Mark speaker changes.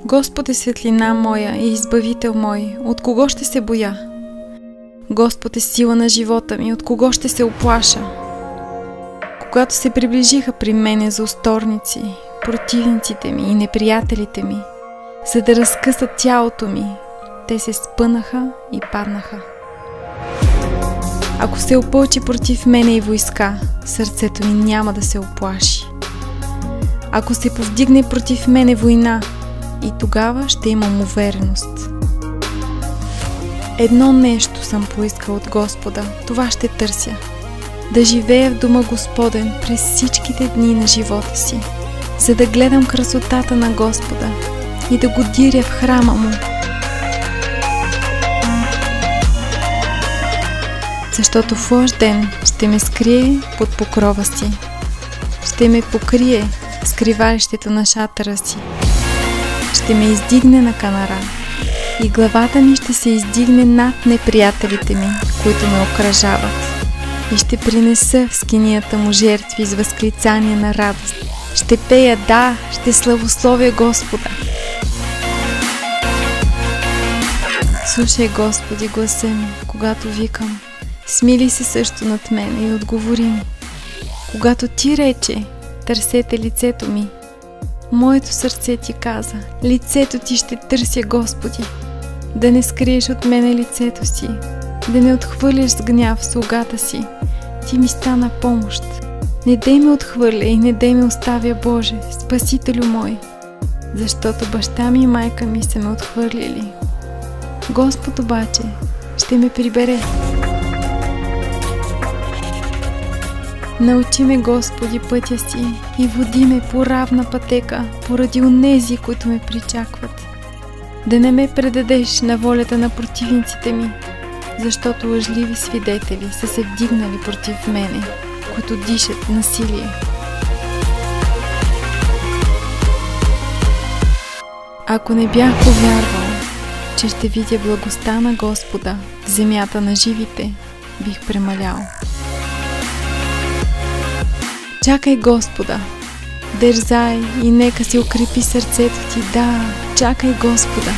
Speaker 1: Господ е светлина моя и избавител мой, от кого ще се боя? Господ е сила на живота ми, от кого ще се уплаша? Когато се приближиха при мене злосторници, противниците ми и неприятелите ми, за да разкъсат тялото ми, те се спънаха и паднаха. Ако се опълчи против мене и войска, сърцето ми няма да се уплаши. Ако се повдигне против мене война, и тогава ще имам увереност. Едно нещо съм поискал от Господа, това ще търся. Да живея в дома Господен през всичките дни на живота си, за да гледам красотата на Господа и да го диря в храма му. Защото в лош ден ще ме скрие под покрова си. Ще ме покрие в скривалището на шатъра си. Ще ме издигне на канара и главата ми ще се издигне над неприятелите ми, които ме окръжават. И ще принеса в скинията му жертви с възклицание на радост. Ще пея, да, ще славословя Господа. Слушай, Господи, гласа ми, когато викам. Смили се също над мен и отговори ми. Когато ти рече, търсете лицето ми, моето сърце ти каза, лицето ти ще търся, Господи. Да не скриеш от мене лицето си, да не отхвърлиш с гняв слугата си. Ти ми стана помощ. Не дей ме отхвърля и не дей ме оставя, Боже, Спасителю мой, защото баща ми и майка ми са ме отхвърлили. Господ обаче ще ме прибере. Научи ме, Господи, пътя си и води ме по равна пътека, поради онези, които ме причакват. Да не ме предадеш на волята на противниците ми, защото лъжливи свидетели са се вдигнали против мене, които дишат насилие. Ако не бях повярвал, че ще видя благостта на Господа в земята на живите, бих премалял. Чакай Господа, дързай и нека се укрепи сърцето ти, да, чакай Господа.